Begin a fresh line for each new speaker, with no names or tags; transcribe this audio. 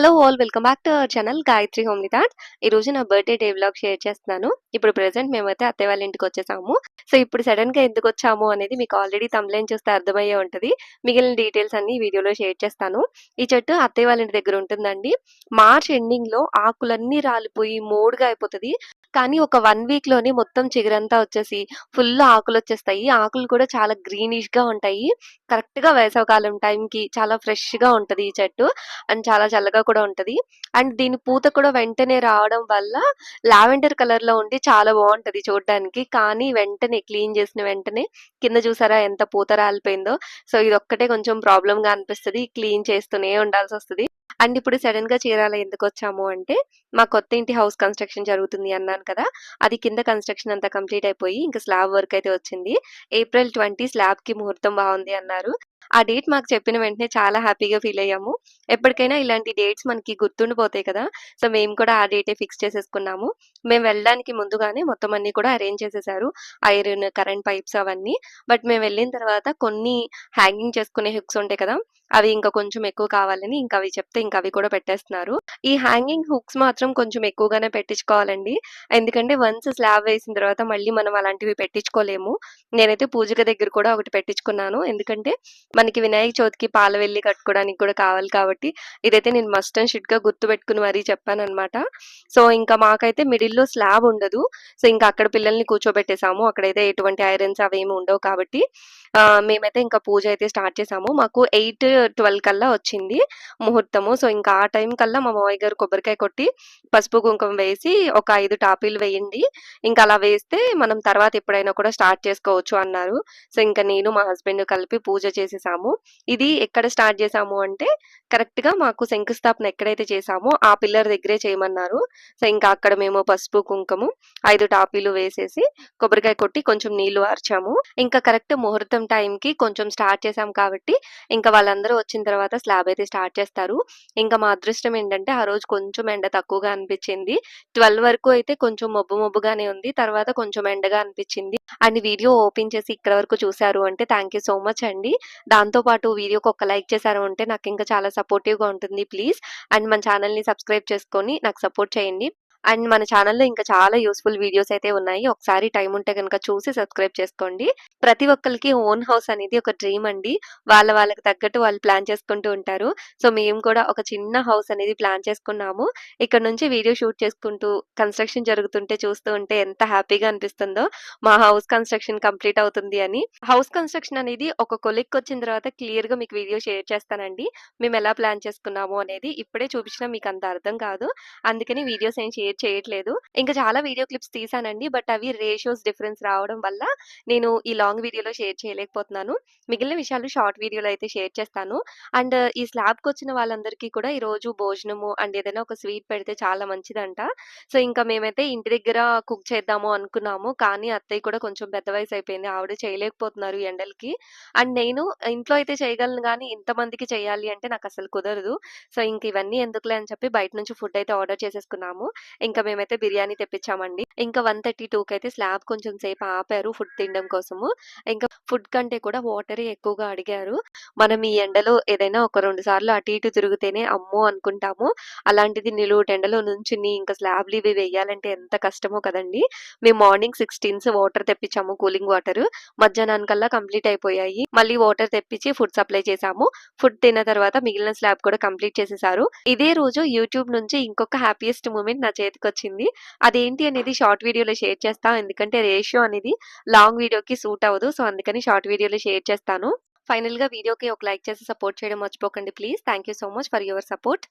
Hello all welcome back to our channel Gayatri homely thoughts. ఈ రోజు నా బర్త్డే డే వ్లాగ్ షేర్ చేస్తున్నాను. ఇప్పుడు ప్రెజెంట్ మేమైతే అత్తయ్య వాళ్ళ ఇంటికి వచ్చేసాము. సో ఇప్పుడు సడన్ గా ఎందుకు వచ్చాము అనేది మీకు ఆల్రెడీ తమ్లైన్ చూస్తే అర్థమయ్యే ఉంటది. మిగిలిన డీటెయిల్స్ అన్ని ఈ వీడియోలో షేర్ చేస్తాను. ఈ చెట్టు అత్తయ్య వాళ్ళ ఇంటి దగ్గర ఉంటుందండి. మార్చ్ ఎండింగ్ లో ఆకులన్నీ రాలిపోయి మోడుగా అయిపోతది. కానీ ఒక 1 వీక్ లోనే మొత్తం చిగురంతా వచ్చేసి ఫుల్ ఆకులు వచ్చేస్తాయి. ఆకులు కూడా చాలా గ్రీనిష్ గా ఉంటాయి. కరెక్ట్ గా వేసవకాలం టైంకి చాలా ఫ్రెష్ గా ఉంటది ఈ చెట్టు. అండ్ చాలా చల్లగా కూడా ఉంటది. అండ్ దీని పూత కూడా వెంటనే రావడం వల్ల లావెండర్ కలర్ లో ఉండి చాలా బాగుంటది చూడడానికి. కానీ వెంటనే క్లీన్ చేసిన వెంటనే కింద చూసారా ఎంత పూత రాలిపోయిందో. సో ఇదొక్కటే కొంచెం ప్రాబ్లమ్ గా అనిపిస్తది. క్లీన్ చేస్తూనే ఉండాల్సి వస్తది. అండ్ ఇప్పుడు సడన్ గా చీరాల ఎందుకు వచ్చాము అంటే మా కొత్త ఇంటి హౌస్ కన్స్ట్రక్షన్ జరుగుతుంది అన్నాను కదా. అది కింద కన్స్ట్రక్షన్ అంతా కంప్లీట్ అయిపోయి ఇంకా స్లాబ్ వర్క్ అయితే వచ్చింది. ఏప్రిల్ 20 స్లాబ్ కి ముహూర్తం బాగుంది అన్నారు. ఆ డేట్ మాకు చెప్పిన వెంటనే చాలా హ్యాపీగా ఫీల్ అయ్యాము. ఎప్పటికైనా ఇలాంటి డేట్స్ మనకి గుర్తుండిపోతాయి కదా. సో మేము కూడా ఆ డేటే ఫిక్స్ చేసేసుకున్నాము. మేము వెళ్ళడానికి ముందుగానే మొత్తం అన్ని కూడా అరేంజ్ చేసేసారు. ఐరన్, కరెంట్ పైప్స్ అవన్నీ. బట్ మేము వెళ్ళిన తర్వాత కొన్ని హ్యాంగింగ్ చేసుకునే హుక్స్ ఉంటాయి కదా. అవి ఇంకా కొంచెం ఎక్కువ కావాలని ఇంకా అవి చెప్తే ఇంకా అవి కూడా పెట్టేస్తున్నారు. ఈ హ్యాంగింగ్ హుక్స్ మాత్రం కొంచెం ఎక్కువగానే పెట్టించుకోవాలండి. ఎందుకంటే వన్స్ స్లాబ్ వేసిన తర్వాత మళ్ళీ మనం అలాంటివి పెట్టించుకోలేము. నేనైతే పూజ గది దగ్గర కూడా ఒకటి పెట్టించుకున్నాను. ఎందుకంటే మనకి వినాయక చవితికి పాలవెల్లి కట్టుకోవడానికి కూడా కావాలి కాబట్టి ఇదైతే నేను మస్ట్ అండ్ షుడ్ గా గుర్తుపెట్టుకుని మరీ చెప్పానన్నమాట. సో ఇంకా మాకైతే మిడిల్ లో స్లాబ్ ఉండదు. సో ఇంకా అక్కడ పిల్లల్ని కూర్చోబెట్టేసాము. అక్కడైతే ఎటువంటి ఐరన్స్ అవేమి ఉండవు కాబట్టి మేమైతే ఇంకా పూజ అయితే స్టార్ట్ చేసాము. మాకు 8-12 కల్లా వచ్చింది ముహూర్తము. సో ఇంకా ఆ టైం కల్లా మా మావయ్య గారు కొబ్బరికాయ కొట్టి పసుపు కుంకుమ వేసి ఒక 5 టాపీలు వేయండి. ఇంకా అలా వేస్తే మనం తర్వాత ఎప్పుడైనా కూడా స్టార్ట్ చేసుకోవచ్చు అన్నారు. సో ఇంకా నేను మా హస్బెండ్ కలిపి పూజ చేసేసాము. ఇది ఎక్కడ స్టార్ట్ చేసాము అంటే కరెక్ట్ గా మాకు శంకుస్థాపన ఎక్కడైతే చేసామో ఆ పిల్లర్ దగ్గరే చేయమన్నారు. సో ఇంకా అక్కడ మేము పసుపు కుంకుమ 5 టాపీలు వేసేసి కొబ్బరికాయ కొట్టి కొంచెం నీళ్లు వార్చాము. ఇంకా కరెక్ట్ ముహూర్తం టైంకి కొంచెం స్టార్ట్ చేసాం కాబట్టి ఇంకా వాళ్ళందరూ వచ్చిన తర్వాత స్లాబ్ అయితే స్టార్ట్ చేస్తారు. ఇంకా మా అదృష్టం ఏంటంటే ఆ రోజు కొంచెం ఎండ తక్కువగా అనిపించింది. 12 వరకు అయితే కొంచెం మబ్బు మబ్బుగానే ఉంది. తర్వాత కొంచెం ఎండగా అనిపించింది. అండ్ వీడియో ఓపెన్ చేసి ఇక్కడ వరకు చూసారు అంటే థ్యాంక్ యూ సో మచ్ అండి. దాంతో పాటు వీడియోకి ఒక లైక్ చేశారు అంటే నాకు ఇంకా చాలా సపోర్టివ్ గా ఉంటుంది ప్లీజ్. అండ్ మన ఛానల్ ని సబ్స్క్రైబ్ చేసుకొని నాకు సపోర్ట్ చేయండి. అండ్ మన ఛానల్లో ఇంకా చాలా యూస్ఫుల్ వీడియోస్ అయితే ఉన్నాయి. ఒకసారి టైం ఉంటే కనుక చూసి సబ్స్క్రైబ్ చేసుకోండి. ప్రతి ఒక్కరికి ఓన్ హౌస్ అనేది ఒక డ్రీమ్ అండి. వాళ్ళకి తగ్గట్టు వాళ్ళు ప్లాన్ చేసుకుంటూ ఉంటారు. సో మేము కూడా ఒక చిన్న హౌస్ అనేది ప్లాన్ చేసుకున్నాము. ఇక్కడ నుంచి వీడియో షూట్ చేసుకుంటూ కన్స్ట్రక్షన్ జరుగుతుంటే చూస్తూ ఉంటే ఎంత హ్యాపీగా అనిపిస్తుందో. మా హౌస్ కన్స్ట్రక్షన్ కంప్లీట్ అవుతుంది అని. హౌస్ కన్స్ట్రక్షన్ అనేది ఒక కొలిక్కి వచ్చిన తర్వాత క్లియర్ గా మీకు వీడియో షేర్ చేస్తానండి. మేము ఎలా ప్లాన్ చేసుకున్నాము అనేది. ఇప్పుడే చూపించినా మీకు అంత అర్థం కాదు. అందుకని వీడియోస్ ఏం షేర్ చేయట్లేదు. ఇంకా చాలా వీడియో క్లిప్స్ తీసానండి. బట్ అవి రేషియోస్ డిఫరెన్స్ రావడం వల్ల నేను ఈ లాంగ్ వీడియోలో షేర్ చేయలేకపోతున్నాను. మిగిలిన విషయాలు షార్ట్ వీడియోలో అయితే షేర్ చేస్తాను. అండ్ ఈ స్లాబ్‌కి వచ్చిన వాళ్ళందరికీ కూడా ఈరోజు భోజనము అండ్ ఏదైనా ఒక స్వీట్ పెడితే చాలా మంచిదంట. సో ఇంకా మేమైతే ఇంటి దగ్గర కుక్ చేద్దాము అనుకున్నాము. కానీ అత్తయ్య కూడా కొంచెం పెద్ద వయసు అయిపోయింది. ఆవిడ చేయలేకపోతున్నారు ఈ ఎండలకి. అండ్ నేను ఇంట్లో అయితే చేయగలను గానీ ఇంతమందికి చేయాలి అంటే నాకు అసలు కుదరదు. సో ఇంక ఇవన్నీ ఎందుకులే అని చెప్పి బయట నుంచి ఫుడ్ అయితే ఆర్డర్ చేసేసుకున్నాము. ఇంకా మేమైతే బిర్యానీ తెప్పించామండి. ఇంకా 1:32కి అయితే స్లాబ్ కొంచెం సేపు ఆపారు ఫుడ్ తినడం కోసము. ఇంకా ఫుడ్ కంటే కూడా వాటరే ఎక్కువగా అడిగారు. మనం ఈ ఎండలో ఏదైనా ఒక 2 సార్లు అటు ఇటు తిరిగితేనే అమ్మో అనుకుంటాము. అలాంటిది నిలువుటెండలో నుంచుని ఇంకా స్లాబ్‌లు ఇవి వేయాలంటే ఎంత కష్టమో కదండీ. మేము మార్నింగ్ 16 వాటర్ తెప్పించాము కూలింగ్ వాటర్. మధ్యాహ్నానికల్లా కంప్లీట్ అయిపోయాయి. మళ్ళీ వాటర్ తెప్పించి ఫుడ్ సప్లై చేసాము. ఫుడ్ తిన్న తర్వాత మిగిలిన స్లాబ్ కూడా కంప్లీట్ చేసేసారు. ఇదే రోజు యూట్యూబ్ నుంచి ఇంకొక హ్యాపీయెస్ట్ మూమెంట్ నా చేతికొచ్చింది. అదేంటి అనేది షార్ట్ వీడియోలో షేర్ చేస్తా. ఎందుకంటే రేషియో అనేది లాంగ్ వీడియోకి సూట్ అవ్వదు. సో అందుకని షార్ట్ వీడియోలో షేర్ చేస్తాను. ఫైనల్‌గా వీడియోకి ఒక లైక్ చేసి సపోర్ట్ చేయడం మర్చిపోకండి please. Thank you so much for your support.